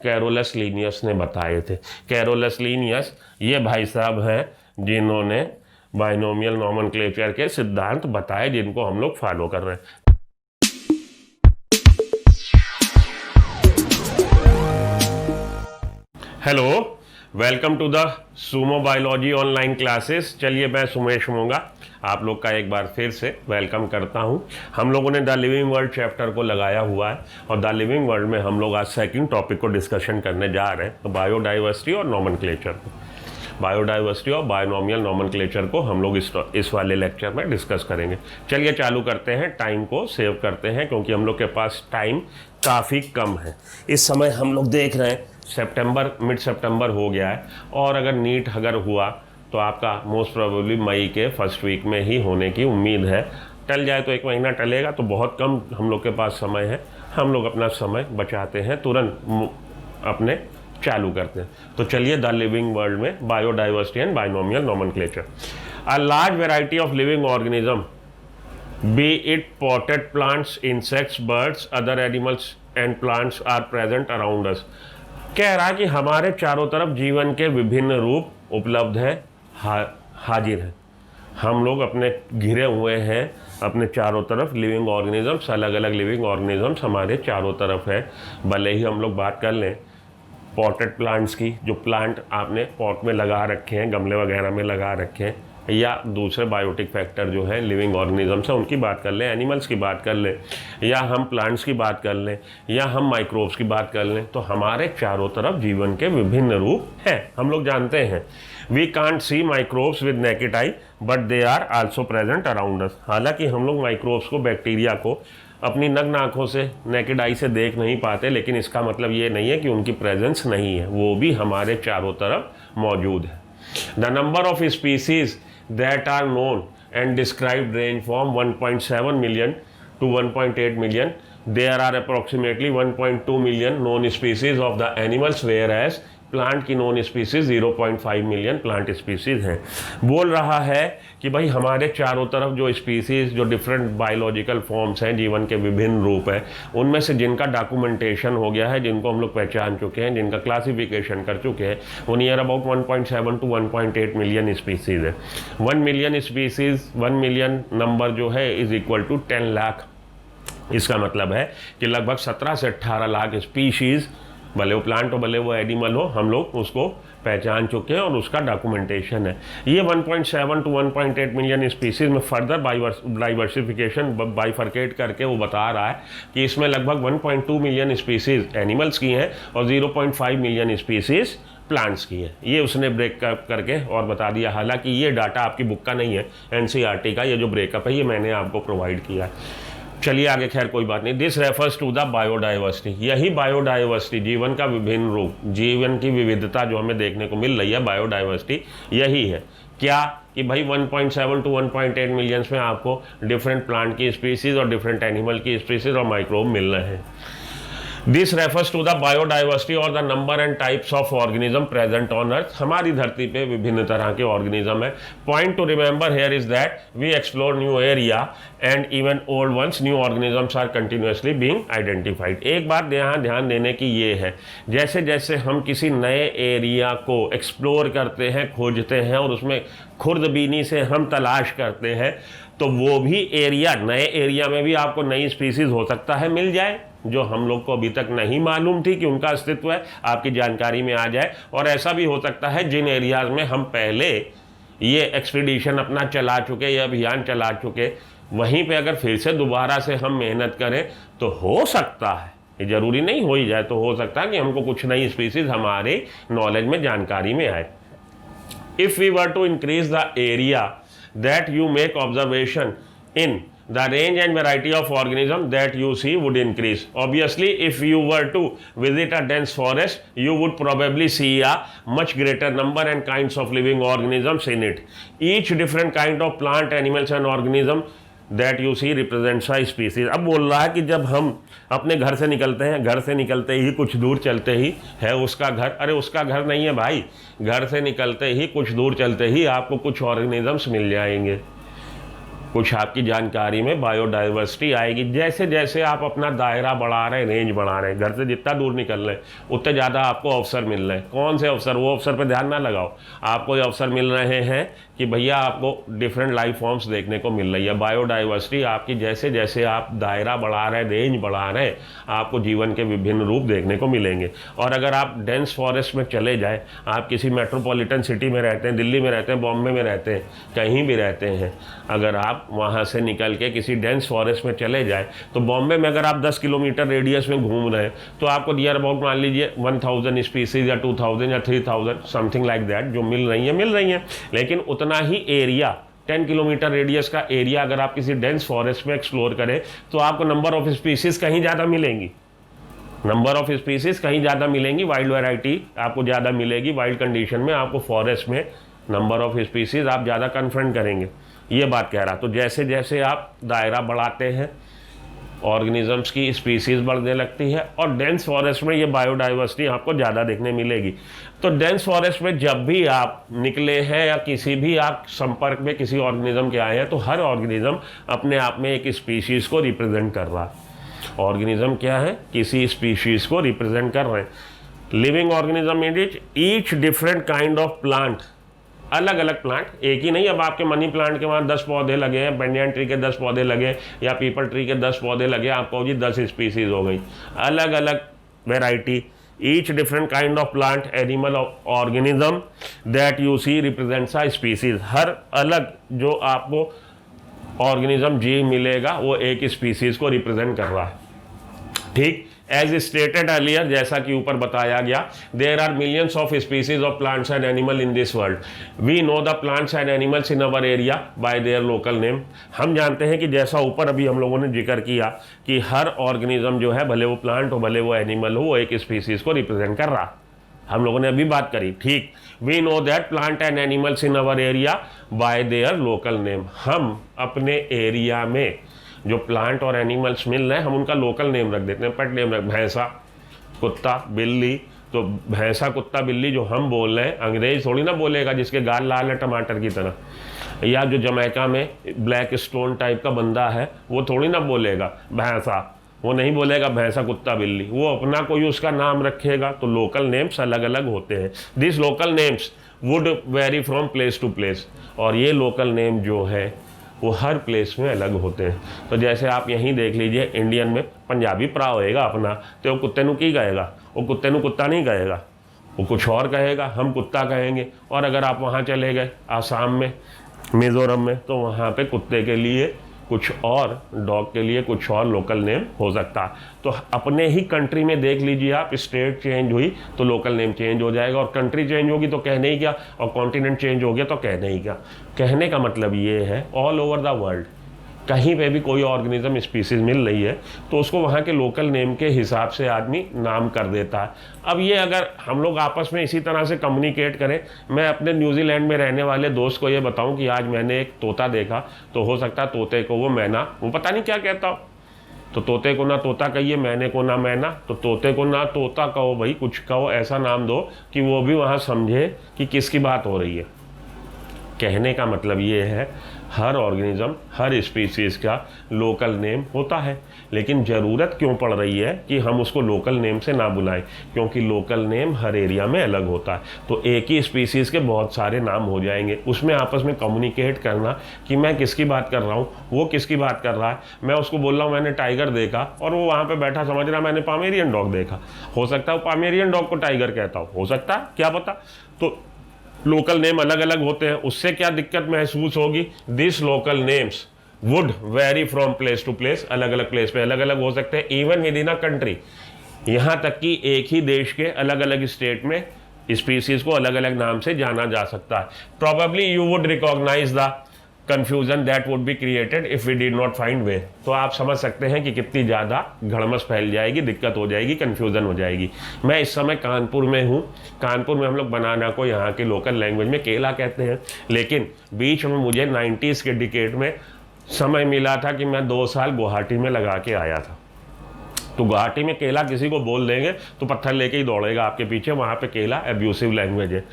Carolus Linnaeus ने बताए थे। कैरोलस लीनियस ये भाई साहब हैं जिन्होंने बाइनोमियल नोमेनक्लेचर के सिद्धांत बताए, जिनको हम लोग फॉलो कर रहे हैं। Hello, welcome to the Sumo biology online classes. चलिए, मैं सुमेश मोंगा आप लोग का एक बार फिर से वेलकम करता हूं। हम लोगों ने द लिविंग वर्ल्ड चैप्टर को लगाया हुआ है और द लिविंग वर्ल्ड में हम लोग आज सेकंड टॉपिक को डिस्कशन करने जा रहे हैं, तो बायोडाइवर्सिटी और नोमेनक्लेचर। बायोडाइवर्सिटी और बायोनोमियल नोमेनक्लेचर को हम लोग इस वाले लेक्चर में डिस्कस करेंगे। चलिए चालू करते हैं, टाइम को सेव करते हैं क्योंकि हम लोग के पास टाइम काफ़ी कम है। इस समय हम लोग देख रहे हैं मिड सितंबर हो गया है और अगर नीट हुआ तो आपका मोस्ट प्रोबेबली मई के फर्स्ट वीक में ही होने की उम्मीद है। टल जाए तो 1 महीना टलेगा, तो बहुत कम हम लोग के पास समय है। हम लोग अपना समय बचाते हैं, तुरंत अपने चालू करते हैं। तो चलिए द लिविंग वर्ल्ड में biodiversity and binomial nomenclature. A large variety of living organism, be it potted plants, insects, birds, other animals and plants are present around us. कह रहा है कि हमारे चारों तरफ जीवन के विभिन्न रूप उपलब्ध है, हाजिर है। हम लोग अपने घिरे हुए हैं अपने चारों तरफ लिविंग ऑर्गेनिजम्स, अलग अलग लिविंग ऑर्गेनिजम्स हमारे चारों तरफ है। भले ही हम लोग बात कर लें पॉटेड प्लांट्स की, जो प्लांट आपने पॉट में लगा रखे हैं, गमले वगैरह में लगा रखे हैं, या दूसरे बायोटिक फैक्टर जो है लिविंग ऑर्गेनिजम्स हैं उनकी बात कर लें, एनिमल्स की बात कर लें, या हम प्लांट्स की बात कर लें, या हम माइक्रोब्स की बात कर लें, तो हमारे चारों तरफ जीवन के विभिन्न रूप हैं। हम लोग जानते हैं we can't see microbes with naked eye but they are also present around us. हालांकि हम लोग माइक्रोब्स को, बैक्टीरिया को अपनी नग्न आँखों से, नेकेड आई से देख नहीं पाते, लेकिन इसका मतलब ये नहीं है कि उनकी प्रेजेंस नहीं है, वो भी हमारे चारों तरफ मौजूद है। The number of species that are known and described range from 1.7 million to 1.8 million. There are approximately 1.2 million known species of the animals, whereas plant की known species 0.5 million plant species हैं। बोल रहा है कि भाई हमारे चारों तरफ जो स्पीसीज, जो डिफरेंट बायोलॉजिकल फॉर्म्स हैं, जीवन के विभिन्न रूप हैं, उनमें से जिनका डॉक्यूमेंटेशन हो गया है, जिनको हम लोग पहचान चुके हैं, जिनका क्लासिफिकेशन कर चुके हैं, वो near about 1.7 to 1.8 million species है। 1 मिलियन स्पीसीज, 1 मिलियन नंबर जो है इज इक्वल टू 10 लाख। इसका मतलब है कि लगभग 17 से 18 लाख स्पीशीज़, भले वो प्लांट हो भले वो एनिमल हो, हम लोग उसको पहचान चुके हैं और उसका डॉक्यूमेंटेशन है। ये 1.7 to 1.8 मिलियन स्पीसीज में फर्दर डाइवर्सिफिकेशन बाइफर्केट करके वो बता रहा है कि इसमें लगभग 1.2 मिलियन स्पीसीज एनिमल्स की हैं और 0.5 मिलियन स्पीसीज प्लांट्स की है। ये उसने ब्रेकअप करके और बता दिया। हालांकि ये डाटा आपकी बुक का नहीं है, एनसीईआरटी का। ये जो ब्रेकअप है ये मैंने आपको प्रोवाइड किया है। चलिए आगे, खैर कोई बात नहीं। This refers to the biodiversity. यही बायोडाइवर्सिटी, जीवन का विभिन्न रूप, जीवन की विविधता जो हमें देखने को मिल रही है, बायोडाइवर्सिटी यही है। क्या कि भाई 1.7 to 1.8 मिलियंस में आपको डिफरेंट प्लांट की स्पीसीज और डिफरेंट एनिमल की स्पीसीज और माइक्रोब मिल रहे हैं। This refers to the biodiversity और the number and types of organism present on earth. हमारी धरती पे विभिन्न तरह के ऑर्गेनिज्म है। Point to remember here is that we explore new area and even old ones, new organisms are continuously being identified. एक बात यहाँ ध्यान देने की ये है, जैसे जैसे हम किसी नए एरिया को एक्सप्लोर करते हैं, खोजते हैं और उसमें खुर्दबीनी से हम तलाश करते हैं, तो वो भी एरिया, नए एरिया में भी आपको नई स्पीसीज हो सकता है मिल जाए, जो हम लोग को अभी तक नहीं मालूम थी कि उनका अस्तित्व है, आपकी जानकारी में आ जाए। और ऐसा भी हो सकता है जिन एरियाज में हम पहले ये एक्सपीडिशन अपना चला चुके, ये अभियान चला चुके, वहीं पे अगर फिर से दोबारा से हम मेहनत करें तो हो सकता है, ये ज़रूरी नहीं हो ही जाए, तो हो सकता है कि हमको कुछ नई स्पीसीज हमारे नॉलेज में, जानकारी में आए। If we were to increase the area that you make observation in, the range and variety of organism that you see would increase. Obviously, if you were to visit a dense forest, you would probably see a much greater number and kinds of living organisms in it. Each different kind of plant, animals and organism that you see represents a species. अब बोल रहा है कि जब हम अपने घर से निकलते हैं, घर से निकलते ही कुछ दूर चलते ही है उसका घर। अरे उसका घर नहीं है भाई, घर से निकलते ही कुछ दूर चलते ही आपको कुछ ऑर्गेनिजम्स मिल जाएंगे। कुछ आपकी जानकारी में बायोडाइवर्सिटी आएगी। जैसे जैसे आप अपना दायरा बढ़ा रहे हैं, रेंज बढ़ा रहे हैं, घर से जितना दूर निकल रहे हैं उतने ज़्यादा आपको अवसर मिल रहे हैं। कौन से अवसर? वो अवसर पे ध्यान ना लगाओ। आपको ये अवसर मिल रहे हैं कि भैया आपको डिफरेंट लाइफ फॉर्म्स देखने को मिल रही है। बायोडाइवर्सिटी आपकी जैसे जैसे आप दायरा बढ़ा रहे हैं, रेंज बढ़ा रहे हैं, आपको जीवन के विभिन्न रूप देखने को मिलेंगे। और अगर आप डेंस फॉरेस्ट में चले जाएँ, आप किसी मेट्रोपॉलिटन सिटी में रहते हैं, दिल्ली में रहते हैं, बॉम्बे में रहते हैं, कहीं भी रहते हैं, अगर आप वहाँ से निकल के किसी डेंस फॉरेस्ट में चले जाए तो बॉम्बे में अगर आप 10 किलोमीटर रेडियस में घूम रहे हैं तो आपको नियर अबाउट मान लीजिए 1000 स्पीसीज या 2000 या 3000 समथिंग लाइक दैट जो मिल रही हैं। लेकिन उतना ही एरिया 10 किलोमीटर रेडियस का एरिया अगर आप किसी डेंस फॉरेस्ट में एक्सप्लोर करें तो आपको नंबर ऑफ स्पीसीज कहीं ज़्यादा मिलेंगी। नंबर ऑफ स्पीसीज कहीं ज़्यादा मिलेंगी, वाइल्ड वैरायटी आपको ज़्यादा मिलेगी। वाइल्ड कंडीशन में आपको फॉरेस्ट में नंबर ऑफ स्पीसीज आप ज़्यादा कन्फ्रंट करेंगे, ये बात कह रहा। तो जैसे जैसे आप दायरा बढ़ाते हैं ऑर्गेनिजम्स की स्पीसीज बढ़ने लगती है और डेंस फॉरेस्ट में ये बायोडाइवर्सिटी आपको ज़्यादा देखने मिलेगी। तो डेंस फॉरेस्ट में जब भी आप निकले हैं या किसी भी आप संपर्क में किसी ऑर्गेनिज्म के आए हैं तो हर ऑर्गेनिज्म अपने आप में एक स्पीशीज़ को रिप्रेजेंट कर रहा है। ऑर्गेनिज्म क्या है? किसी स्पीशीज़ को रिप्रेजेंट कर रहे हैं। Living organism means each different kind of plant, अलग अलग प्लांट, एक ही नहीं। अब आपके मनी प्लांट के वहाँ 10 पौधे लगे हैं, बेनियन ट्री के 10 पौधे लगे या पीपल ट्री के 10 पौधे लगे, आपको जी 10 स्पीसीज हो गई। अलग अलग variety, each different kind of plant, animal, organism that you see represents a species. हर अलग जो आपको ऑर्गेनिज्म जी मिलेगा वो एक स्पीसीज को रिप्रेजेंट कर रहा है। ठीक, एज स्टेटेड अर्लियर, जैसा कि ऊपर बताया गया, there are millions of species of plants and animal in this world. We know the plants and animals in our area by their local name. हम जानते हैं कि जैसा ऊपर अभी हम लोगों ने जिक्र किया कि हर ऑर्गेनिज्म जो है, भले वो प्लांट हो भले वो एनिमल हो, वो एक स्पीसीज को रिप्रेजेंट कर रहा। हम लोगों ने अभी बात करी। ठीक, we know that plant and animals in our area by their local name. हम अपने एरिया में जो प्लांट और एनिमल्स मिल रहे हैं हम उनका लोकल नेम रख देते हैं, पेट नेम रख। भैंसा, कुत्ता, बिल्ली, तो भैंसा, कुत्ता, बिल्ली जो हम बोल रहे हैं, अंग्रेज थोड़ी ना बोलेगा जिसके गाल लाल है टमाटर की तरह। या जो जमैका में ब्लैक स्टोन टाइप का बंदा है वो थोड़ी ना बोलेगा भैंसा, वो नहीं बोलेगा भैंसा, कुत्ता, बिल्ली, वो अपना कोई उसका नाम रखेगा। तो लोकल नेम्स अलग अलग होते हैं। This local names would vary from place to place. और ये लोकल नेम जो है वो हर प्लेस में अलग होते हैं। तो जैसे आप यहीं देख लीजिए, इंडियन में पंजाबी भरा होएगा अपना, तो वो कुत्ते नू की कहेगा? वो कुत्ते नू कुत्ता नहीं कहेगा, वो कुछ और कहेगा, हम कुत्ता कहेंगे। और अगर आप वहाँ चले गए आसाम में, मिज़ोरम में, तो वहाँ पे कुत्ते के लिए कुछ और, डॉग के लिए कुछ और लोकल नेम हो सकता है। तो अपने ही कंट्री में देख लीजिए आप, स्टेट चेंज हुई तो लोकल नेम चेंज हो जाएगा, और कंट्री चेंज होगी तो कहने ही क्या, और कॉन्टिनेंट चेंज हो गया तो कहने ही क्या। कहने का मतलब ये है ऑल ओवर द वर्ल्ड कहीं पे भी कोई ऑर्गेनिज्म स्पीसीज मिल रही है तो उसको वहाँ के लोकल नेम के हिसाब से आदमी नाम कर देता है। अब ये अगर हम लोग आपस में इसी तरह से कम्युनिकेट करें, मैं अपने न्यूजीलैंड में रहने वाले दोस्त को ये बताऊं कि आज मैंने एक तोता देखा, तो हो सकता है तोते को वो मैना, वो पता नहीं क्या कहता हो, तो तोते को ना तोता कहिए, मैने को ना मैना, तो तोते को ना तोता कहो, भाई कुछ कहो, ऐसा नाम दो कि वो भी वहाँ समझे कि किसकी बात हो रही है। कहने का मतलब ये है हर ऑर्गेनिज्म, हर स्पीसीज़ का लोकल नेम होता है, लेकिन ज़रूरत क्यों पड़ रही है कि हम उसको लोकल नेम से ना बुलाएं? क्योंकि लोकल नेम हर एरिया में अलग होता है। तो एक ही स्पीसीज़ के बहुत सारे नाम हो जाएंगे, उसमें आपस में कम्युनिकेट करना कि मैं किसकी बात कर रहा हूँ, वो किसकी बात कर रहा है। मैं उसको बोल रहा हूँ मैंने टाइगर देखा, और वो वहाँ पर बैठा समझ रहा मैंने पामेरियन डॉग देखा। हो सकता है वो पामेरियन डॉग को टाइगर कहता हो सकता है, क्या पता। तो लोकल नेम अलग अलग होते हैं, उससे क्या दिक्कत महसूस होगी? This local names would vary from place to place, अलग अलग प्लेस पे अलग अलग हो सकते हैं, even within a country. यहाँ तक कि एक ही देश के अलग अलग स्टेट में स्पीसीज को अलग अलग नाम से जाना जा सकता है। Probably you would recognise the confusion that would be created if we did not find way. तो आप समझ सकते हैं कि कितनी ज़्यादा घड़मस फैल जाएगी, दिक्कत हो जाएगी, कन्फ्यूज़न हो जाएगी। मैं इस समय कानपुर में हूँ। कानपुर में हम लोग बनाना को यहाँ के लोकल लैंग्वेज में केला कहते हैं, लेकिन बीच में मुझे 90s के डिकेड में समय मिला था कि मैं 2 साल गुवाहाटी में लगा के आया था। तो गुवाहाटी में केला किसी को बोल देंगे तो पत्थर लेके ही दौड़ेगा आपके पीछे, वहाँ पे केला एब्यूसिव लैंग्वेज है।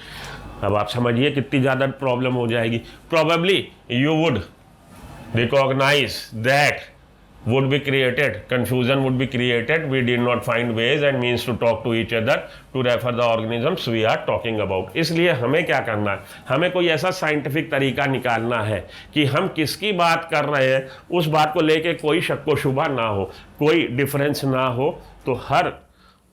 अब आप समझिए कितनी ज़्यादा प्रॉब्लम हो जाएगी। Probably you would recognize that would be created, confusion would be created, we did not find ways and means to talk to each other to refer the organisms we are talking about। इसलिए हमें क्या करना है, हमें कोई ऐसा scientific तरीका निकालना है कि हम किसकी बात कर रहे हैं, उस बात को लेके कोई शक व शुबा ना हो, कोई डिफरेंस ना हो। तो हर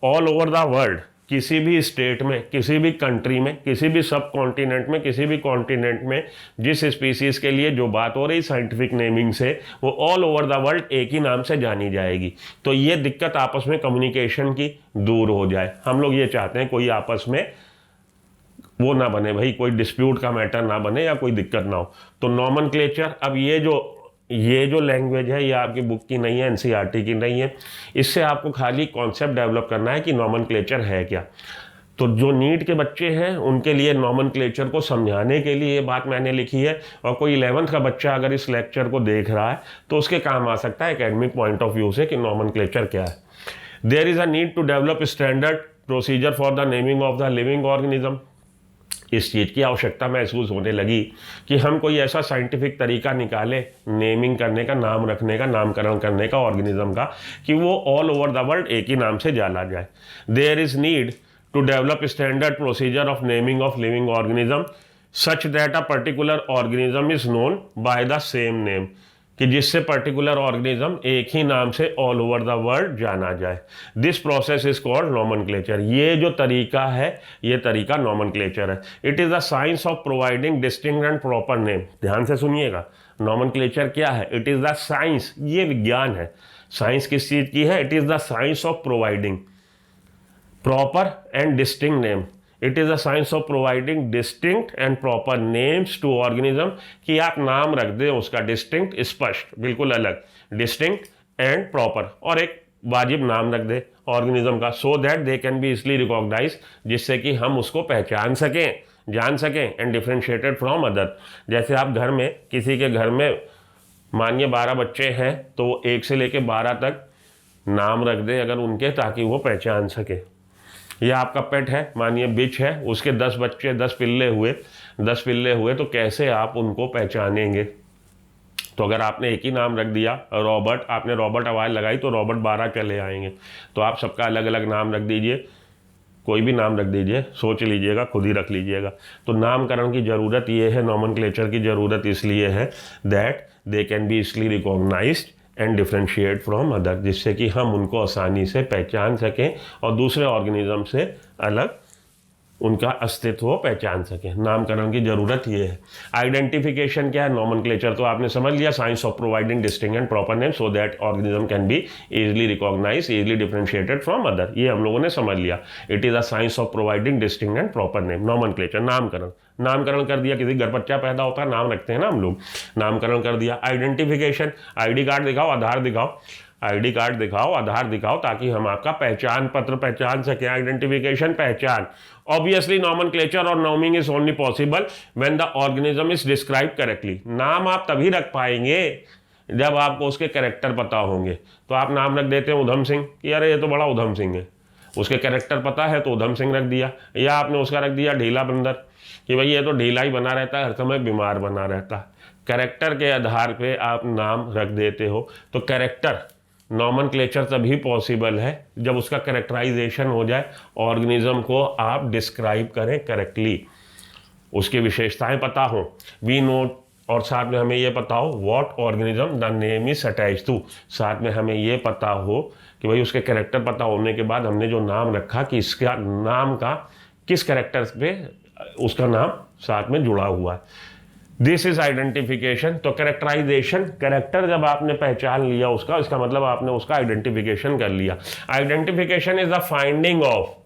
ऑल ओवर द वर्ल्ड, किसी भी स्टेट में, किसी भी कंट्री में, किसी भी सब कॉन्टिनेंट में, किसी भी कॉन्टिनेंट में जिस स्पीसीज के लिए जो बात हो रही साइंटिफिक नेमिंग से, वो ऑल ओवर द वर्ल्ड एक ही नाम से जानी जाएगी। तो ये दिक्कत आपस में कम्युनिकेशन की दूर हो जाए। हम लोग ये चाहते हैं कोई आपस में वो ना बने भाई, कोई डिस्प्यूट का मैटर ना बने या कोई दिक्कत ना हो। तो नॉमेनक्लेचर, अब ये जो लैंग्वेज है ये आपकी बुक की नहीं है, एनसीईआरटी की नहीं है। इससे आपको खाली कॉन्सेप्ट डेवलप करना है कि नॉमेनक्लेचर है क्या। तो जो नीट के बच्चे हैं उनके लिए नॉमेनक्लेचर को समझाने के लिए ये बात मैंने लिखी है, और कोई 11th का बच्चा अगर इस लेक्चर को देख रहा है तो उसके काम आ सकता है एकेडमिक पॉइंट ऑफ व्यू से कि नॉमेनक्लेचर क्या है। There is a need to develop standard procedure for the naming of the living organism. इस चीज़ की आवश्यकता महसूस होने लगी कि हम कोई ऐसा साइंटिफिक तरीका निकाले नेमिंग करने का, नाम रखने का, नामकरण करने का ऑर्गेनिज्म का, कि वो ऑल ओवर द वर्ल्ड एक ही नाम से जाना जाए। There is need to develop standard procedure of naming of living organism such that a particular organism is known by the same name, कि जिससे पर्टिकुलर ऑर्गेनिज्म एक ही नाम से ऑल ओवर द वर्ल्ड जाना जाए। This process is called nomenclature. ये जो तरीका है ये तरीका नॉमेनक्लेचर है। It is the science of providing distinct and proper name. ध्यान से सुनिएगा, नॉमेनक्लेचर क्या है? इट इज़ द साइंस, ये विज्ञान है। साइंस किस चीज़ की है? It is the science of providing proper and distinct name. It is the science of providing distinct and proper names to organism, कि आप नाम रख दें उसका डिस्टिंक्ट, स्पष्ट, बिल्कुल अलग, डिस्टिंक्ट एंड प्रॉपर, और एक वाजिब नाम रख दे ऑर्गेनिज्म का, so that they can be easily recognise, जिससे कि हम उसको पहचान सकें, जान सकें, एंड डिफ्रेंशिएटेड फ्रॉम अदर। जैसे आप घर में, किसी के घर में मानिए 12 बच्चे हैं तो वो 1 से लेकर 12 तक नाम रख दे अगर उनके, ताकि वो पहचान सके। या आपका पेट है, मानिए बिच है, उसके 10 बच्चे, 10 पिल्ले हुए, तो कैसे आप उनको पहचानेंगे? तो अगर आपने एक ही नाम रख दिया रॉबर्ट, आपने रॉबर्ट आवाज़ लगाई तो रॉबर्ट 12 चले आएंगे। तो आप सबका अलग अलग नाम रख दीजिए, कोई भी नाम रख दीजिए, सोच लीजिएगा, खुद ही रख लीजिएगा। तो नामकरण की ज़रूरत ये है, नॉमेनक्लेचर की ज़रूरत इसलिए है that they can be easily recognised and differentiate from other, जिससे कि हम उनको आसानी से पहचान सकें और दूसरे ऑर्गेनिज्म से अलग उनका अस्तित्व पहचान सकें। नामकरण की ज़रूरत ये है। आइडेंटिफिकेशन क्या है? नॉमेनक्लेचर तो आपने समझ लिया, science of providing distinct and proper name so that organism can be easily recognise, easily differentiated from other, ये हम लोगों ने समझ लिया। It is a science of providing distinct and proper name. Nomenclature, नामकरण कर दिया, किसी घर बच्चा पैदा होता है नाम रखते हैं ना हम लोग, नामकरण कर दिया। आइडेंटिफिकेशन, आईडी कार्ड दिखाओ, आधार दिखाओ, आईडी कार्ड दिखाओ, आधार दिखाओ, ताकि हम आपका पहचान पत्र पहचान सकें। आइडेंटिफिकेशन, पहचान। ऑब्वियसली नॉमेनक्लेचर और naming is only possible when the organism is describe correctly. नाम आप तभी रख पाएंगे जब आपको उसके कैरेक्टर पता होंगे। तो आप नाम रख देते हैं उधम सिंह, कि अरे ये तो बड़ा उधम सिंह है, उसके कैरेक्टर पता है तो उधम सिंह रख दिया। या आपने उसका रख दिया ढीला बंदर, कि भाई ये तो ढीला ही बना रहता है, हर समय बीमार बना रहता है। कैरेक्टर के आधार पे आप नाम रख देते हो। तो कैरेक्टर, नॉमेनक्लेचर तभी पॉसिबल है जब उसका कैरेक्टराइजेशन हो जाए, ऑर्गेनिज्म को आप डिस्क्राइब करें करेक्टली, उसकी विशेषताएं पता हो, वी नोट, और साथ में हमें ये पता हो what organism the name is attached to. साथ में हमें ये पता हो कि भाई उसके कैरेक्टर पता होने के बाद हमने जो नाम रखा कि इसका नाम का किस कैरेक्टर पे उसका नाम साथ में जुड़ा हुआ है। This is identification. तो कैरेक्टराइजेशन, कैरेक्टर जब आपने पहचान लिया उसका, इसका मतलब आपने उसका आइडेंटिफिकेशन कर लिया। Identification is the finding of,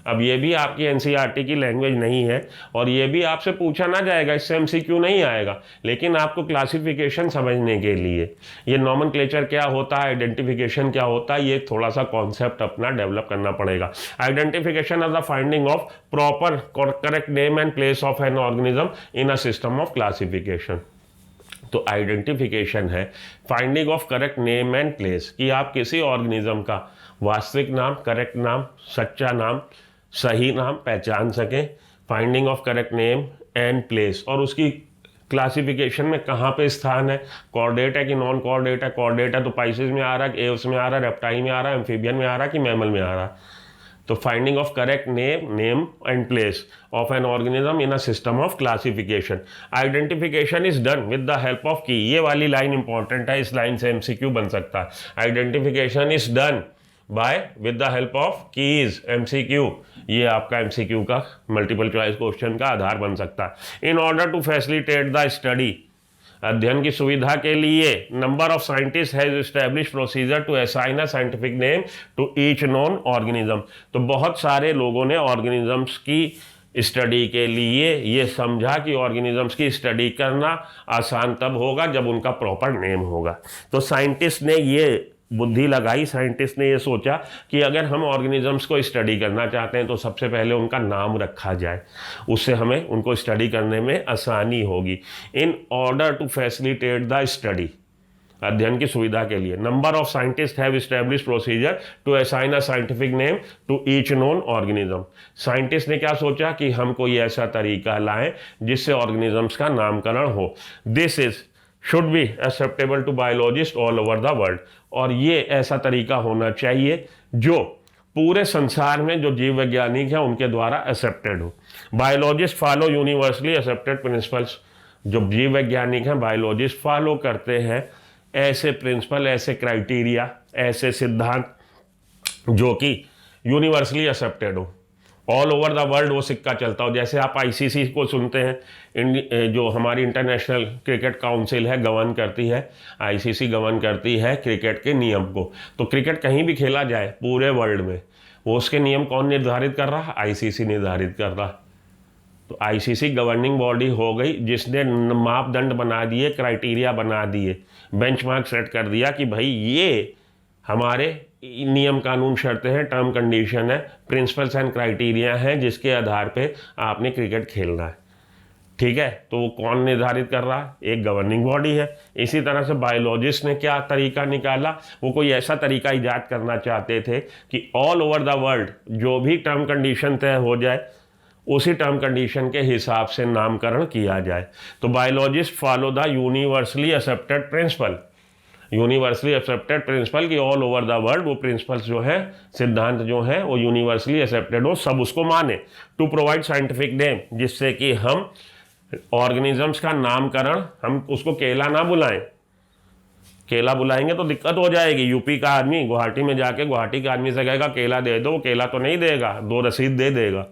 अब ये भी आपकी एनसीईआरटी की लैंग्वेज नहीं है और ये भी आपसे पूछा ना जाएगा, इससे एमसीक्यू नहीं आएगा, लेकिन आपको क्लासिफिकेशन समझने के लिए ये नॉमेनक्लेचर क्या होता है, आइडेंटिफिकेशन क्या होता है, ये थोड़ा सा कॉन्सेप्ट अपना डेवलप करना पड़ेगा। Identification is the finding of proper correct name and place of an organism in a system of classification. तो आइडेंटिफिकेशन है finding of correct name and place, कि आप किसी ऑर्गेनिज्म का वास्तविक नाम, करेक्ट नाम, सच्चा नाम, सही नाम पहचान सकें। Finding of correct name and place, और उसकी क्लासिफिकेशन में कहाँ पे स्थान है, कॉर्डेट है कि नॉन कॉर्डेट है, कॉर्डेट है तो पाइसेस में आ रहा है, एव्स में आ रहा है, रेप्टाइल में आ रहा है, एम्फीबियन में आ रहा है कि मैमल में आ रहा है। तो finding of correct name and place of an organism in a system of classification. Identification is done with the help of की। ये वाली लाइन इंपॉर्टेंट है, इस लाइन से एमसीक्यू बन सकता है। Identification is done by with the help of keys, MCQ. ये आपका एमसीक्यू का मल्टीपल चॉइस क्वेश्चन का आधार बन सकता है। In order to facilitate the study, अध्ययन की सुविधा के लिए, number of scientist has establish procedure to assign a scientific name to each known organism. तो बहुत सारे लोगों ने ऑर्गेनिजम्स की स्टडी के लिए ये समझा कि ऑर्गेनिजम्स की स्टडी करना आसान तब होगा जब उनका प्रॉपर नेम होगा। तो साइंटिस्ट ने ये बुद्धि लगाई, साइंटिस्ट ने ये सोचा कि अगर हम ऑर्गेनिजम्स को स्टडी करना चाहते हैं तो सबसे पहले उनका नाम रखा जाए, उससे हमें उनको स्टडी करने में आसानी होगी। In order to facilitate the study, अध्ययन की सुविधा के लिए, number of scientist have establish procedure to assign a scientific name to each known organism. Scientist ने क्या सोचा कि हम कोई ऐसा तरीका लाएं जिससे ऑर्गेनिजम्स का नामकरण हो। This is should be acceptable to biologist all over the world. और ये ऐसा तरीका होना चाहिए जो पूरे संसार में जो जीव वैज्ञानिक हैं उनके द्वारा एक्सेप्टेड हो। Biologist follow universally accepted principles. जो जीव वैज्ञानिक हैं, बायोलॉजिस्ट फॉलो करते हैं ऐसे प्रिंसिपल, ऐसे क्राइटेरिया, ऐसे सिद्धांत जो कि यूनिवर्सली एक्सेप्टेड हो, ऑल ओवर द वर्ल्ड वो सिक्का चलता हो। जैसे आप आईसीसी को सुनते हैं, जो हमारी इंटरनेशनल क्रिकेट काउंसिल है, गवर्न करती है, आईसीसी गवर्न करती है क्रिकेट के नियम को। तो क्रिकेट कहीं भी खेला जाए पूरे वर्ल्ड में, वो उसके नियम कौन निर्धारित कर रहा है? आईसीसी निर्धारित कर रहा है। तो आईसीसी गवर्निंग बॉडी हो गई जिसने मापदंड बना दिए, क्राइटेरिया बना दिए, बेंचमार्क सेट कर दिया कि भाई ये हमारे नियम कानून शर्तें हैं, टर्म कंडीशन है, प्रिंसिपल्स एंड क्राइटेरिया हैं जिसके आधार पे आपने क्रिकेट खेलना है। ठीक है, तो वो कौन निर्धारित कर रहा है? एक गवर्निंग बॉडी है। इसी तरह से बायोलॉजिस्ट ने क्या तरीका निकाला? वो कोई ऐसा तरीका ईजाद करना चाहते थे कि ऑल ओवर द वर्ल्ड जो भी टर्म कंडीशन तय हो जाए उसी टर्म कंडीशन के हिसाब से नामकरण किया जाए। तो biologist follow the universally accepted principal, universally accepted principal की ऑल ओवर द वर्ल्ड वो प्रिंसिपल्स जो है, सिद्धांत जो है वो यूनिवर्सली एक्सेप्टेड हो, सब उसको माने। टू प्रोवाइड साइंटिफिक नेम, जिससे कि हम ऑर्गेनिजम्स का नामकरण, हम उसको केला ना बुलाएं। केला बुलाएंगे तो दिक्कत हो जाएगी। यूपी का आदमी गुवाहाटी में जाके गुवाहाटी के आदमी से कहेगा केला दे दो, वो केला तो नहीं देगा, 2 रसीद दे देगा।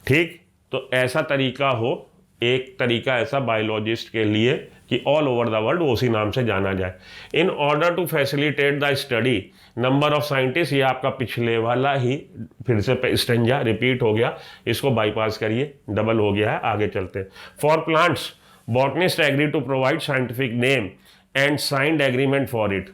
ठीक, तो ऐसा तरीका हो, एक तरीका ऐसा बायोलॉजिस्ट के लिए कि ऑल ओवर द वर्ल्ड उसी नाम से जाना जाए। In order to facilitate the study, number of scientist, ये आपका पिछले वाला ही फिर से स्टेंजा रिपीट हो गया, इसको बाईपास करिए, डबल हो गया है, आगे चलते हैं। For plants botanist agree to provide scientific name and signed agreement for it.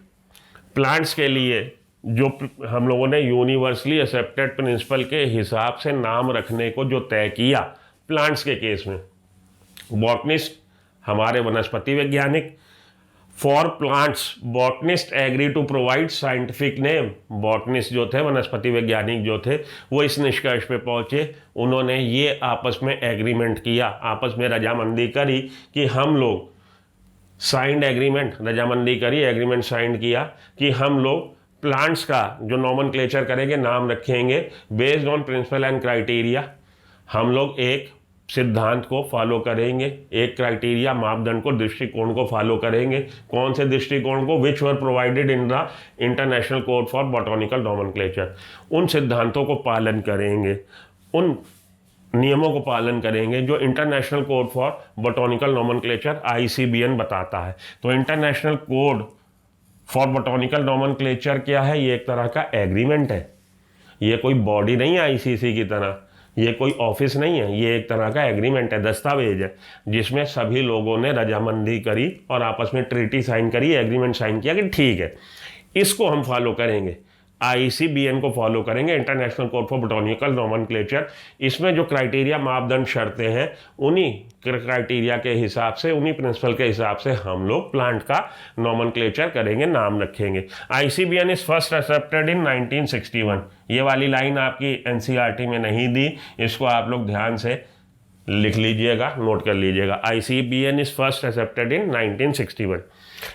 Plants के लिए जो हम लोगों ने यूनिवर्सली एक्सेप्टेड प्रिंसिपल के हिसाब से नाम रखने को जो तय किया प्लांट्स के केस में, बॉटनिस्ट हमारे वनस्पति वैज्ञानिक, for plants botanist agree to provide scientific name. Botanist जो थे, वनस्पति वैज्ञानिक जो थे, वो इस निष्कर्ष पे पहुंचे, उन्होंने ये आपस में एग्रीमेंट किया, आपस में रजामंदी करी कि हम लोग साइंड एग्रीमेंट, रजामंदी करी, एग्रीमेंट साइन किया कि हम लोग प्लांट्स का जो नॉमनक्लेचर करेंगे, नाम रखेंगे based on principle and criteria. हम लोग एक सिद्धांत को फॉलो करेंगे, एक क्राइटेरिया, मापदंड को, दृष्टिकोण को फॉलो करेंगे। कौन से दृष्टिकोण को? Which were provided in the international code for botanical nomenclature. उन सिद्धांतों को पालन करेंगे, उन नियमों को पालन करेंगे जो international code for botanical nomenclature ICBN बताता है। तो international code for botanical nomenclature क्या है? ये एक तरह का एग्रीमेंट है, ये कोई बॉडी नहीं है ICC की तरह, ये कोई ऑफिस नहीं है, ये एक तरह का एग्रीमेंट है, दस्तावेज है, जिसमें सभी लोगों ने रजामंदी करी और आपस में ट्रीटी साइन करी, एग्रीमेंट साइन किया कि ठीक है इसको हम फॉलो करेंगे, ICBN को फॉलो करेंगे, international code for botanical nomenclature. इसमें जो क्राइटेरिया, मापदंड, शर्तें हैं, उन्हीं क्राइटेरिया के हिसाब से, उन्हीं प्रिंसिपल के हिसाब से हम लोग प्लांट का नॉमनक्लेचर करेंगे, नाम रखेंगे। ICBN is first accepted in 1961। ये वाली लाइन आपकी NCERT में नहीं दी, इसको आप लोग ध्यान से लिख लीजिएगा, नोट कर लीजिएगा। ICBN is first accepted in 1961।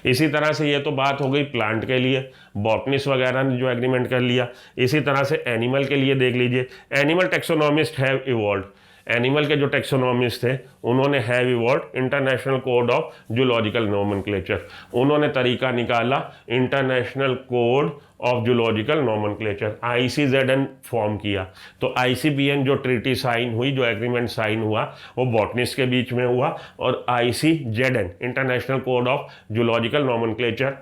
इसी तरह से ये तो बात हो गई प्लांट के लिए, बॉटनिस्ट वगैरह ने जो एग्रीमेंट कर लिया। इसी तरह से एनिमल के लिए देख लीजिए, animal taxonomist have evolved, animal के जो टेक्सोनॉमिस्ट थे उन्होंने have evolved international code of zoological nomenclature, उन्होंने तरीका निकाला international code of zoological nomenclature, ICZN form किया। तो ICBN जो ट्रीटी साइन हुई, जो एग्रीमेंट साइन हुआ, वो बॉटनिस्ट के बीच में हुआ, और ICZN international code of zoological nomenclature,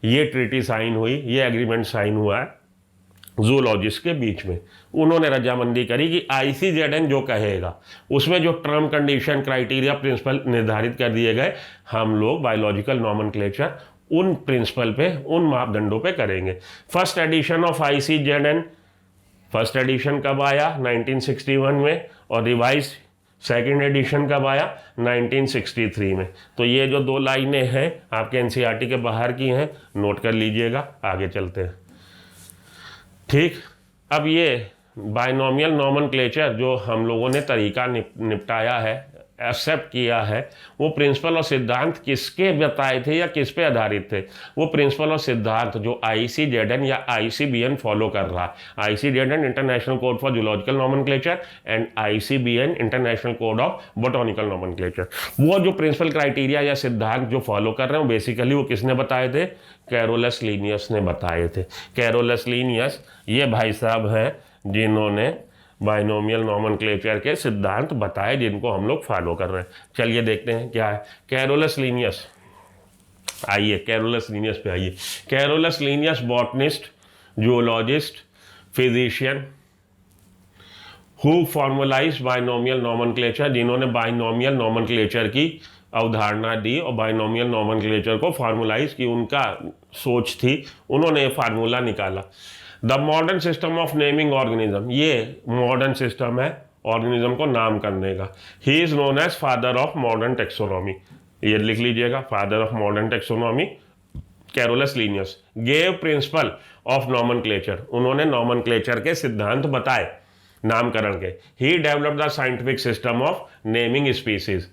ये ट्रीटी साइन हुई, ये एग्रीमेंट साइन हुआ है जूलॉजिस्ट के बीच में। उन्होंने रजामंदी करी कि ICZN जो कहेगा उसमें जो टर्म कंडीशन क्राइटेरिया प्रिंसिपल निर्धारित कर दिए गए, हम लोग बायोलॉजिकल नॉमेनक्लेचर उन प्रिंसिपल पे, उन मापदंडों पे करेंगे। First edition of ICZN, first edition कब आया? 1961 में, और रिवाइज सेकेंड एडिशन कब आया? 1963 में। तो ये जो दो लाइनें हैं आपके NCERT के बाहर की हैं, नोट कर लीजिएगा। आगे चलते हैं। ठीक, अब ये बायनोमियल नॉमेनक्लेचर जो हम लोगों ने तरीका निपटाया है, एक्सेप्ट किया है, वो प्रिंसिपल और सिद्धांत किसके बताए थे या किस पे आधारित थे? वो प्रिंसिपल और सिद्धांत जो ICZN या ICBN फॉलो कर रहा है। ICZN international code for zoological nomenclature and ICBN international code of botanical nomenclature. वो जो प्रिंसिपल क्राइटेरिया या सिद्धांत जो फॉलो कर रहे हैं, बेसिकली वो किसने बताए थे? कैरोलस लीनियस ने बताए थे। कैरोलस लीनियस ये भाई साहब हैं जिन्होंने बाइनोमियल नॉमेनक्लेचर के सिद्धांत बताए, जिनको हम लोग फॉलो कर रहे हैं। चलिए देखते हैं क्या है कैरोलस लीनियस। आइए कैरोलस लीनियस पे आइए। Carolus Linnaeus botanist, zoologist, physician who formalise binomial nomenclature, जिन्होंने बाइनोमियल नॉमेनक्लेचर की अवधारणा दी और बाइनोमियल नॉमेनक्लेचर को फॉर्मुलाइज की, उनका सोच थी, उन्होंने ये फार्मूला निकाला। The modern system of naming organism, ये मॉडर्न सिस्टम है ऑर्गेनिज्म को नाम करने का। He is known as father of modern taxonomy, ये लिख लीजिएगा, father of modern taxonomy Carolus Linnaeus. Gave principle of nomenclature, उन्होंने नॉमेनक्लेचर के सिद्धांत बताए नामकरण के। He developed the scientific system of naming species,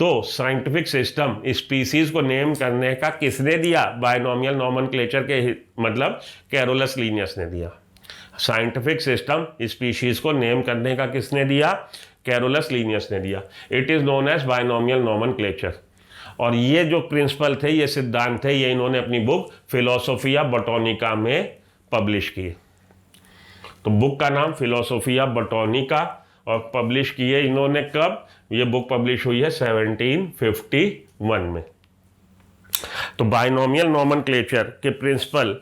तो साइंटिफिक सिस्टम स्पीसीज को नेम करने का किसने दिया? बायनोमियल नॉमेनक्लेचर के मतलब कैरोलस लीनियस ने दिया। साइंटिफिक सिस्टम स्पीशीज को नेम करने का किसने दिया? कैरोलस लीनियस ने दिया। It is known as binomial nomenclature. और ये जो प्रिंसिपल थे, ये सिद्धांत थे, ये इन्होंने अपनी बुक फिलोसोफिया बोटोनिका में पब्लिश किए। तो बुक का नाम फिलोसोफिया बोटोनिका, और पब्लिश किए इन्होंने कब? ये बुक पब्लिश हुई है 1751 में। तो बाइनोमियल नॉमेनक्लेचर के प्रिंसिपल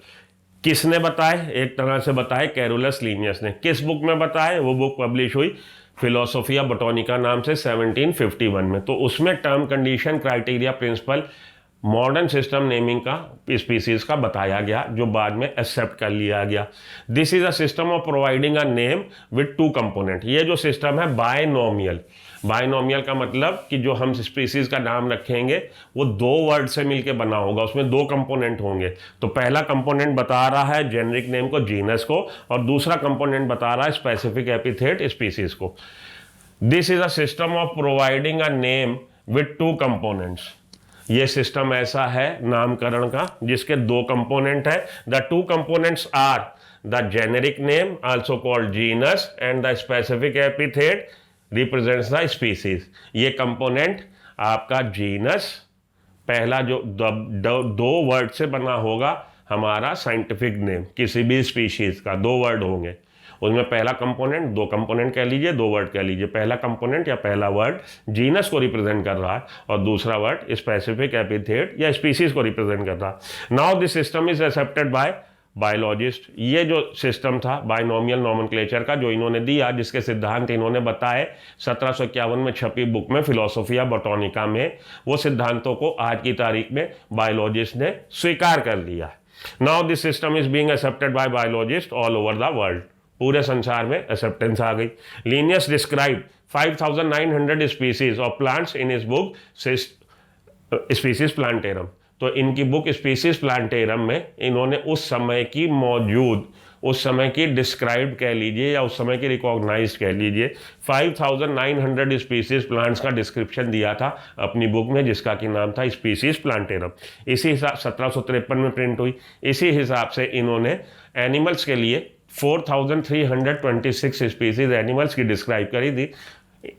किसने बताए? एक तरह से बताए कैरोलस लीनियस ने। किस बुक में बताए? वो बुक पब्लिश हुई फिलोसोफिया बोटोनिका नाम से 1751 में। तो उसमें term condition criteria principle modern system naming का स्पीसीज का बताया गया, जो बाद में एक्सेप्ट कर लिया गया। This is a system of providing a name with to component. ये जो सिस्टम है बायनोमियल, बायनोमियल का मतलब कि जो हम स्पीसीज का नाम रखेंगे वो दो वर्ड से मिलके बना होगा, उसमें दो कंपोनेंट होंगे। तो पहला कंपोनेंट बता रहा है जेनेरिक नेम को, जीनस को, और दूसरा कंपोनेंट बता रहा है स्पेसिफिक एपिथेट, स्पीसीज को। This is a system of providing a name with two components. ये सिस्टम ऐसा है नामकरण का जिसके दो कंपोनेंट है। The two components are the generic name also called genus and the specific epithet represents the species. ये कंपोनेंट आपका जीनस, पहला जो दो वर्ड से बना होगा हमारा साइंटिफिक नेम, किसी भी स्पीशीज का दो वर्ड होंगे, उसमें पहला कंपोनेंट, दो कंपोनेंट कह लीजिए, दो वर्ड कह लीजिए। पहला कंपोनेंट या पहला वर्ड जीनस को रिप्रेजेंट कर रहा है और दूसरा वर्ड स्पेसिफिक एपिथेट या स्पीसीज को रिप्रेजेंट कर रहा है। Now this system is accepted by biologist. ये जो सिस्टम था बाइनोमियल नॉमेनक्लेचर का जो इन्होंने दिया, जिसके सिद्धांत इन्होंने बताए 1751 में छपी बुक में फिलोसोफिया बोटोनिका में, वो सिद्धांतों को आज की तारीख में बायोलॉजिस्ट ने स्वीकार कर लिया। Now this system is being accepted by biologist all over the world. पूरे संसार में एक्सेप्टेंस आ गई। Linnaeus describe 5900 species of plants in his book species plantarum. तो इनकी बुक स्पीसीज प्लांटेरम में इन्होंने उस समय की मौजूद उस समय की डिस्क्राइब्ड कह लीजिए या उस समय की रिकॉग्नाइज्ड कह लीजिए 5900 स्पीसीज प्लांट्स का डिस्क्रिप्शन दिया था अपनी बुक में, जिसका कि नाम था स्पीसीज प्लांटेरम। इसी हिसाब 1753 में प्रिंट हुई। इसी हिसाब से इन्होंने एनिमल्स के लिए 4326 स्पीसीज एनिमल्स की डिस्क्राइब करी थी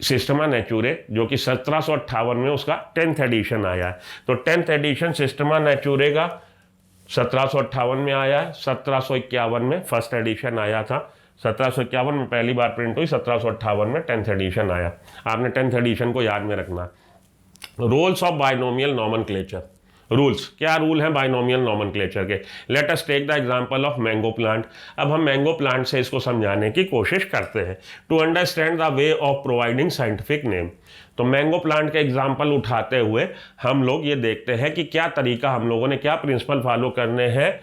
सिस्टमा नेचुरे, जो कि 1758 में उसका 10th एडिशन आया है। तो 10th एडिशन सिस्टमा नेचुरे का 1758 में आया है, 1751 में फर्स्ट एडिशन आया था, 1751 में पहली बार प्रिंट हुई, 1758 में 10th एडिशन आया। आपने 10th एडिशन को याद में रखना। Rules of binomial nomenclature. Rules, क्या रूल है बाइनोमियल नॉमेनक्लेचर के? Let us take the example of mango plant. अब हम मैंगो प्लांट से इसको समझाने की कोशिश करते हैं to understand the way of providing scientific name. तो मैंगो प्लांट के एग्जांपल उठाते हुए हम लोग ये देखते हैं कि क्या तरीका हम लोगों ने, क्या प्रिंसिपल फॉलो करने हैं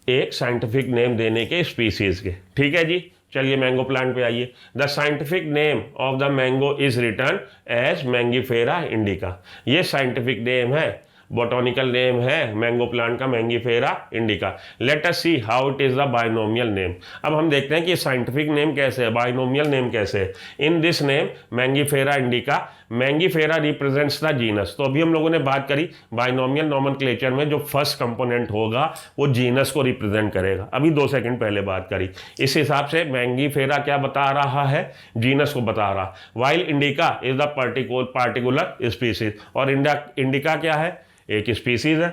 एक साइंटिफिक नेम देने के स्पीसीज के। ठीक है जी, चलिए मैंगो प्लांट पे आइए। The scientific name of the mango is written as Mangifera indica. ये साइंटिफिक नेम है, बॉटनिकल नेम है मैंगो प्लांट का, Mangifera indica. Let us see how it is the binomial name. अब हम देखते हैं कि साइंटिफिक नेम कैसे है, बाइनोमियल नेम कैसे है। In this name Mangifera indica, Mangifera represents the genus. तो अभी हम लोगों ने बात करी बाइनोमियल नॉमेनक्लेचर में जो फर्स्ट कंपोनेंट होगा वो जीनस को रिप्रेजेंट करेगा, अभी 2 सेकंड पहले बात करी। इस हिसाब से मैंगीफेरा क्या बता रहा है, जीनस को बता रहा, while indica is the particular species. और इंडिका क्या है, एक स्पीसीज है।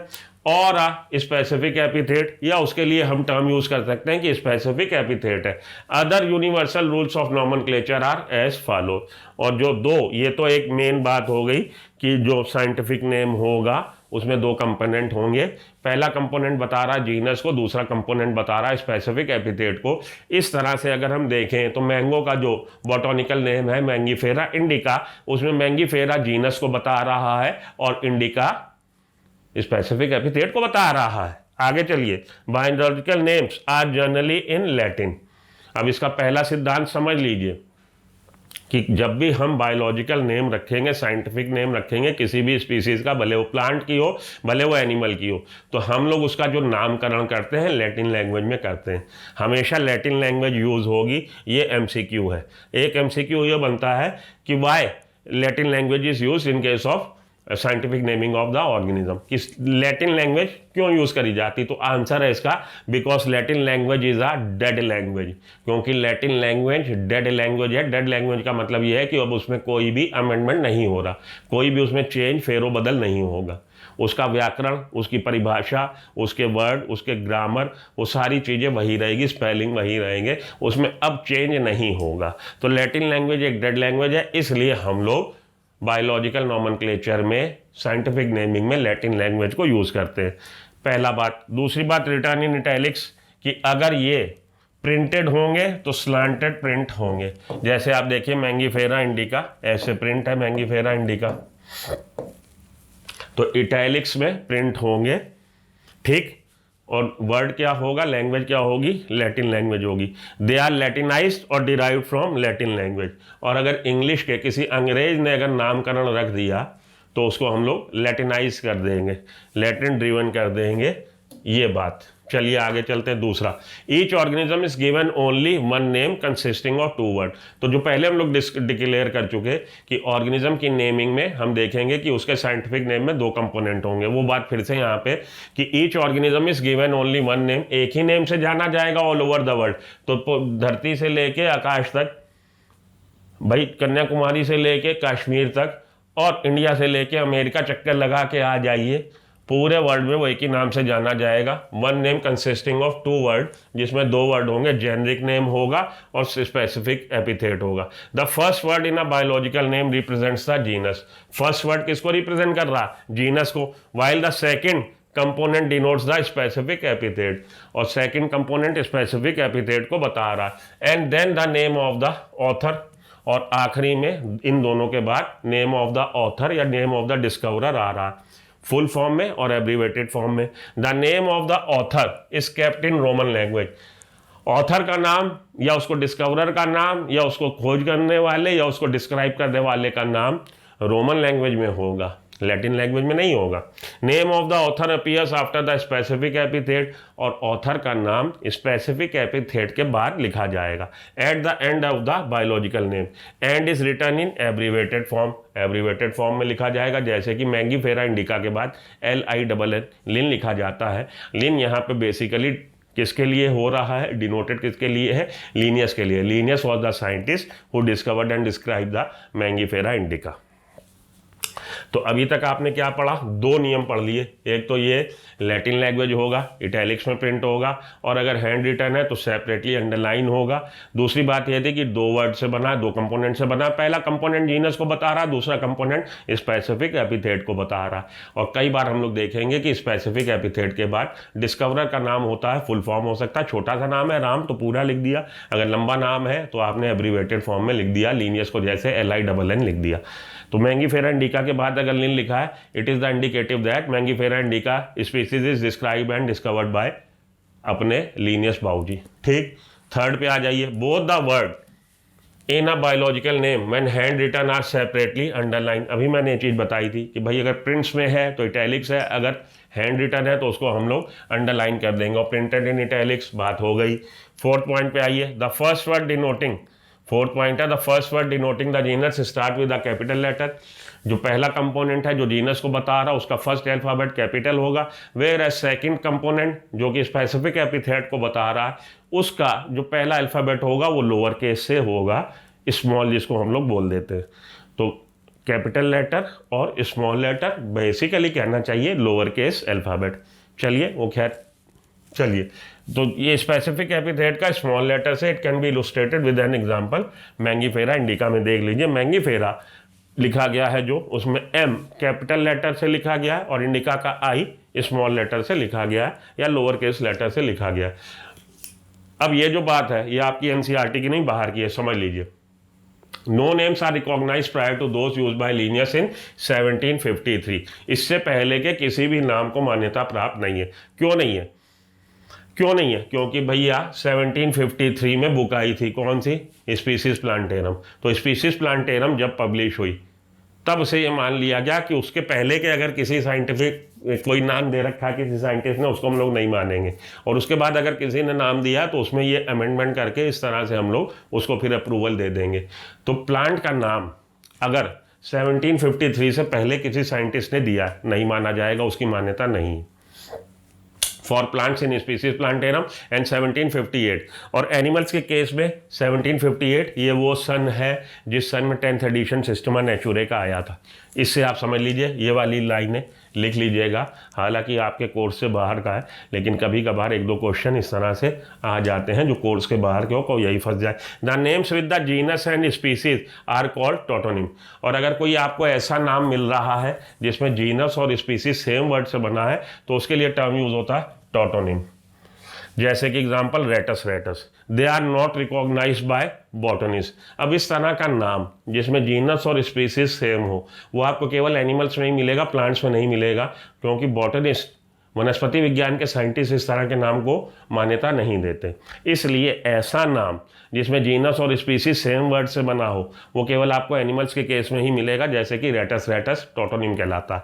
और स्पेसिफिक एपिथेट, या उसके लिए हम टर्म यूज कर सकते हैं कि स्पेसिफिक एपिथेट है। Other universal rules of nomenclature are as follow. और जो दो, ये तो एक मेन बात हो गई कि जो साइंटिफिक नेम होगा उसमें 2 कंपोनेंट होंगे। पहला कंपोनेंट बता रहा जीनस को, दूसरा कंपोनेंट बता रहा स्पेसिफिक एपिथेट को। इस तरह से अगर हम देखें तो मैंगो का जो बॉटनिकल नेम है मैंगीफेरा इंडिका, उसमें मैंगीफेरा जीनस को बता रहा है और इंडिका स्पेसिफिक एपिथेट को बता रहा है। आगे चलिए, biological names are generally in Latin. अब इसका पहला सिद्धांत समझ लीजिए कि जब भी हम बायोलॉजिकल नेम रखेंगे, साइंटिफिक नेम रखेंगे किसी भी स्पीसीज का, भले वो प्लांट की हो भले वो एनिमल की हो, तो हम लोग उसका जो नामकरण करते हैं लैटिन लैंग्वेज में करते हैं। हमेशा लैटिन लैंग्वेज यूज होगी। ये MCQ है। एक MCQ ये बनता है कि why Latin language is use in case of scientific naming of the organism. किस लैटिन लैंग्वेज क्यों यूज करी जाती? तो आंसर है इसका because Latin language is a dead language. क्योंकि लैटिन लैंग्वेज डेड लैंग्वेज है। डेड लैंग्वेज का मतलब यह है कि अब उसमें कोई भी अमेंडमेंट नहीं हो रहा, कोई भी उसमें चेंज फेरो बदल नहीं होगा। उसका व्याकरण, उसकी परिभाषा, उसके वर्ड, उसके ग्रामर, वो सारी चीज़ें वही रहेगी, स्पेलिंग वही रहेंगे, उसमें अब चेंज नहीं होगा। तो लैटिन लैंग्वेज एक डेड लैंग्वेज है, इसलिए हम लोग बायोलॉजिकल नॉमेनक्लेचर में, साइंटिफिक नेमिंग में लैटिन लैंग्वेज को यूज़ करते हैं। पहला बात। दूसरी बात, रिटर्न इन इटैलिक्स, कि अगर ये प्रिंटेड होंगे तो स्लांटेड प्रिंट होंगे। जैसे आप देखिए मैंगीफेरा इंडिका, ऐसे प्रिंट है मैंगीफेरा इंडिका, तो इटैलिक्स में प्रिंट होंगे। ठीक, और वर्ड क्या होगा, लैंग्वेज क्या होगी, लैटिन लैंग्वेज होगी। दे आर लैटिनाइज्ड और डिराइव्ड फ्रॉम लैटिन लैंग्वेज। और अगर इंग्लिश के किसी अंग्रेज ने अगर नामकरण रख दिया तो उसको हम लोग लैटिनाइज कर देंगे, लैटिन ड्रिवन कर देंगे। ये बात। चलिए आगे चलते हैं। दूसरा, each organism is given only one name consisting of 2 word. तो जो पहले हम लोग डिक्लेयर कर चुके कि ऑर्गेनिज्म की नेमिंग में हम देखेंगे कि उसके साइंटिफिक नेम में 2 कंपोनेंट होंगे। वो बात फिर से यहाँ पे कि each organism is given only one name, एक ही नेम से जाना जाएगा ऑल ओवर द वर्ल्ड। तो धरती से लेके आकाश तक, भाई कन्याकुमारी से लेके कश्मीर तक और इंडिया से लेके अमेरिका चक्कर लगा के आ जाइए, पूरे वर्ल्ड में वो एक ही नाम से जाना जाएगा। One name consisting of 2 word, जिसमें 2 वर्ड होंगे, जेनरिक नेम होगा और स्पेसिफिक एपिथेट होगा। The first word in a biological name represents the genus. First word किसको रिप्रेजेंट कर रहा, जीनस को, while the second component denotes the specific epithet, और सेकेंड कंपोनेंट स्पेसिफिक एपिथेट को बता रहा है। And then the name of the author, और आखिरी में इन दोनों के बाद नेम ऑफ द ऑथर या नेम ऑफ द डिस्कवरर आ रहा, फुल फॉर्म में और एब्रीवेटेड फॉर्म में। The name of the author is kept in Roman language. Author का नाम या उसको डिस्कवरर का नाम या उसको खोज करने वाले या उसको डिस्क्राइब करने वाले का नाम रोमन लैंग्वेज में होगा। लैटिन लैंग्वेज में नहीं होगा। Name of the author appears after the specific epithet, और ऑथर का नाम स्पेसिफिक एपिथेट के बाद लिखा जाएगा at the end of the biological name, and is written in abbreviated form, abbreviated form में लिखा जाएगा, जैसे कि मैंगीफेरा इंडिका के बाद LINN लिन लिखा जाता है। लिन यहाँ पे बेसिकली किसके लिए हो रहा है, डिनोटेड किसके लिए है, लीनियस के लिए। Linnaeus was the scientist who discovered and describe the Mangifera indica. तो अभी तक आपने क्या पढ़ा, दो नियम पढ़ लिए। एक तो ये लैटिन लैंग्वेज होगा, इटैलिक्स में प्रिंट होगा, और अगर हैंड रिटन है तो सेपरेटली अंडरलाइन होगा। दूसरी बात यह थी कि दो वर्ड से बना, दो कंपोनेंट से बना। पहला कंपोनेंट जीनस को बता रहा, दूसरा कंपोनेंट स्पेसिफिक एपिथेट को बता रहा। और कई बार हम लोग देखेंगे कि स्पेसिफिक एपिथेट के बाद डिस्कवरर का नाम होता है, फुल फॉर्म हो सकता है। छोटा सा नाम है राम तो पूरा लिख दिया, अगर लंबा नाम है तो आपने एब्रीवेटेड फॉर्म में लिख दिया, लीनियस को जैसे LINN लिख दिया। तो मैंगीफेरा इंडिका के बाद अगर लिन लिखा है, it is the indicative that Mangifera indica species is describe and discovered by अपने लीनियस बाउजी। ठीक, थर्ड पे आ जाइए। Both the word in a biological name when hand written are separately underline. अभी मैंने ये चीज़ बताई थी कि भाई अगर प्रिंट्स में है तो इटैलिक्स है, अगर हैंड रिटन है तो उसको हम लोग अंडरलाइन कर देंगे, और प्रिंटेड इन इटैलिक्स, बात हो गई। फोर्थ पॉइंट पे आइए। The first word denoting, fourth point है the first word denoting the genus start with the capital letter. जो पहला कंपोनेंट है जो जीनस को बता रहा, उसका फर्स्ट अल्फाबेट कैपिटल होगा। वेयर एज सेकंड कंपोनेंट जो कि स्पेसिफिक एपिथेट को बता रहा है, उसका जो पहला अल्फाबेट होगा वो लोअर केस से होगा, स्मॉल जिसको हम लोग बोल देते हैं। तो कैपिटल लेटर और स्मॉल लेटर, बेसिकली कहना चाहिए लोअर केस अल्फाबेट। चलिए वो खैर, चलिए तो ये स्पेसिफिक एपिथेट का स्मॉल लेटर से it can be illustrated with an example. Mangifera indica में देख लीजिए, मैंगीफेरा लिखा गया है जो, उसमें M कैपिटल लेटर से लिखा गया है और इंडिका का I स्मॉल लेटर से लिखा गया है या लोअर केस लेटर से लिखा गया है। अब ये जो बात है ये आपकी NCERT की नहीं, बाहर की है, समझ लीजिए। No names are recognized prior to those used by Linnaeus in 1753। इससे पहले के किसी भी नाम को मान्यता प्राप्त नहीं है। क्यों नहीं है? क्यों नहीं है? क्योंकि भैया 1753 में बुक आई थी, कौन सी? Species plantarum. तो स्पीसीज प्लांटेरम जब पब्लिश हुई तब से ये मान लिया गया कि उसके पहले के अगर किसी साइंटिफिक कोई नाम दे रखा है किसी साइंटिस्ट ने, उसको हम लोग नहीं मानेंगे। और उसके बाद अगर किसी ने नाम दिया तो उसमें ये अमेंडमेंट करके इस तरह से हम लोग उसको फिर अप्रूवल दे देंगे। तो प्लांट का नाम अगर 1753 से पहले किसी साइंटिस्ट ने दिया, नहीं माना जाएगा, उसकी मान्यता नहीं। For plants in species plantarum and 1758। और एनिमल्स के केस में 1758 ये वो सन है जिस सन में 10th एडिशन सिस्टमा नेचुरे का आया था। इससे आप समझ लीजिए, ये वाली लाइनें लिख लीजिएगा। हालांकि आपके कोर्स से बाहर का है, लेकिन कभी कभार एक दो क्वेश्चन इस तरह से आ जाते हैं जो कोर्स के बाहर के हो, को यही फंस जाए। The names with the genus and species are called tautonym. और अगर कोई आपको ऐसा नाम मिल रहा है जिसमें जीनस और स्पीसीज सेम वर्ड से बना है तो उसके लिए टर्म यूज होता है टोटोनिम। जैसे कि example Rattus, Rattus they are not recognised by botanist. अब इस तरह का नाम जिसमें जीनस और स्पीसीज सेम हो वो आपको केवल एनिमल्स में ही मिलेगा, प्लांट्स में नहीं मिलेगा, क्योंकि बॉटनिस्ट वनस्पति विज्ञान के साइंटिस्ट इस तरह के नाम को मान्यता नहीं देते। इसलिए ऐसा नाम जिसमें जीनस और स्पीसीज सेम वर्ड से बना हो वो केवल आपको एनिमल्स के केस में ही मिलेगा, जैसे कि रेटस, रेटस टोटोनिम कहलाता है।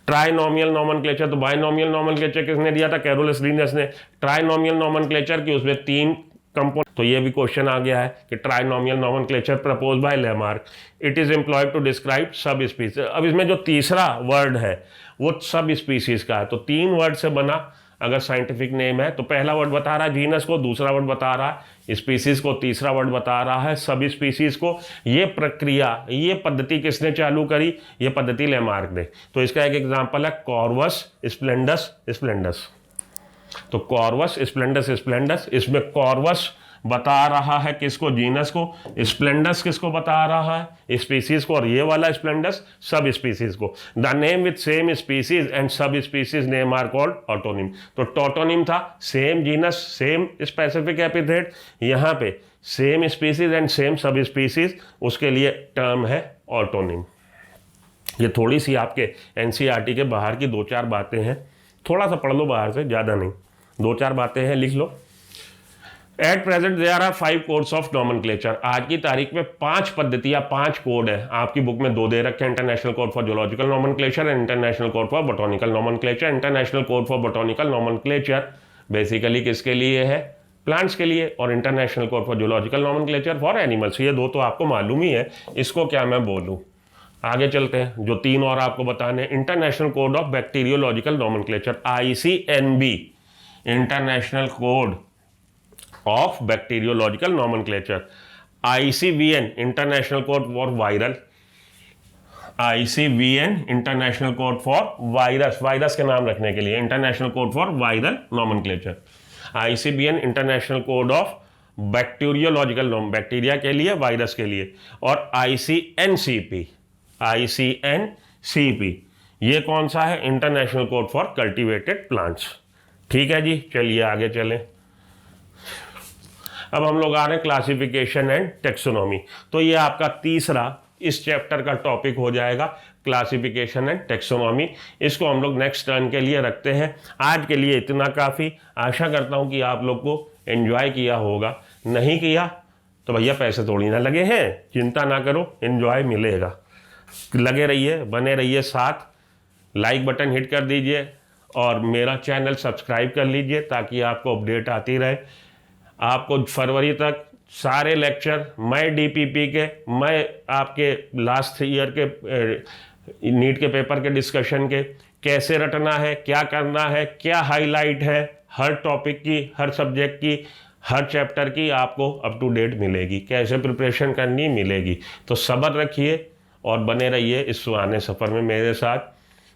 ट्राइनोमियल नोमेनक्लेचर, तो बाइनोमियल नोमेनक्लेचर किसने दिया था? कैरोलस लीनियस ने। ट्राइनोमियल नोमेनक्लेचर की उसमें 3 कंपोनेंट, तो ये भी क्वेश्चन आ गया है कि trinomial nomenclature propose by Lamarck, it is employed to describe sub species. अब इसमें जो तीसरा वर्ड है वो सब स्पीसीज का है। तो 3 वर्ड से बना अगर साइंटिफिक नेम है तो पहला वर्ड बता रहा है जीनस को, दूसरा वर्ड बता रहा है स्पीसीज को, तीसरा वर्ड बता रहा है सब स्पीसीज को। ये प्रक्रिया, ये पद्धति किसने चालू करी? ये पद्धति लेमार्क ने। तो इसका एक एग्जांपल है कॉर्वस स्प्लेंडस स्प्लेंडस। तो कॉर्वस स्प्लेंडस स्प्लेंडस, इसमें कॉर्वस बता रहा है किसको? जीनस को। स्प्लेंडस किसको बता रहा है? स्पीसीज को। और ये वाला स्प्लेंडस सब स्पीसीज को। The name with same species and subspecies name are called autonym. तो टोटोनिम था same genus same specific epithet, यहाँ पे same species and same subspecies, उसके लिए टर्म है ऑटोनिम। ये थोड़ी सी आपके NCERT के बाहर की 2-4 बातें हैं, थोड़ा सा पढ़ लो बाहर से, ज़्यादा नहीं, 2-4 बातें हैं, लिख लो। At present there are 5 codes of nomenclature. आज की तारीख में 5 पद्धति या 5 कोड है। आपकी बुक में 2 दे रखे हैं, international code for zoological nomenclature and international code for botanical nomenclature. International code for botanical nomenclature basically किसके लिए है? प्लांट्स के लिए। और international code for zoological nomenclature for animals. ये 2 तो आपको मालूम ही है, इसको क्या मैं बोलूं। आगे चलते हैं, जो 3 और आपको बताने। International code of bacteriological nomenclature, ICNB, international code of bacteriological nomenclature. ICVN, international code for viral, ICVN international code for virus, virus के नाम रखने के लिए, international code for viral nomenclature. ICBN international code of bacteriological nom, bacteria के लिए, virus के लिए। और ICNCP, ICNCP ये कौन सा है? International code for cultivated plants. ठीक है जी, चलिए आगे चलें। अब हम लोग आ रहे हैं क्लासिफिकेशन एंड टेक्सोनॉमी। तो ये आपका तीसरा इस चैप्टर का टॉपिक हो जाएगा, क्लासिफिकेशन एंड टेक्सोनॉमी। इसको हम लोग नेक्स्ट टर्न के लिए रखते हैं। आज के लिए इतना काफ़ी। आशा करता हूँ कि आप लोग को एंजॉय किया होगा। नहीं किया तो भैया पैसे थोड़ी ना लगे हैं, चिंता ना करो, एंजॉय मिलेगा। लगे रहिए, बने रहिए साथ। लाइक बटन हिट कर दीजिए और मेरा चैनल सब्सक्राइब कर लीजिए ताकि आपको अपडेट आती रहे। आपको फरवरी तक सारे लेक्चर, मैं DPP के, मैं आपके लास्ट ईयर के नीट के पेपर के डिस्कशन के, कैसे रटना है, क्या करना है, क्या हाईलाइट है, हर टॉपिक की, हर सब्जेक्ट की, हर चैप्टर की आपको अप टू डेट मिलेगी। कैसे प्रिपरेशन करनी मिलेगी। तो सब्र रखिए और बने रहिए इस सुहाने सफ़र में मेरे साथ।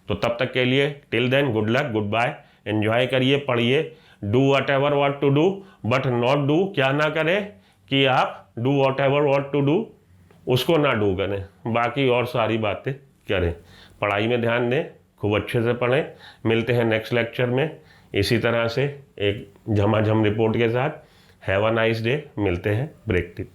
तो तब तक के लिए till then good luck, goodbye. Enjoy करिए, पढ़िए। Do whatever what to do but not do, क्या ना करें कि आप do whatever what to do, उसको ना डू करें, बाकी और सारी बातें करें। पढ़ाई में ध्यान दें, खूब अच्छे से पढ़ें। मिलते हैं नेक्स्ट लेक्चर में इसी तरह से एक झमाझम रिपोर्ट के साथ। Have a nice day. मिलते हैं ब्रेक टिप।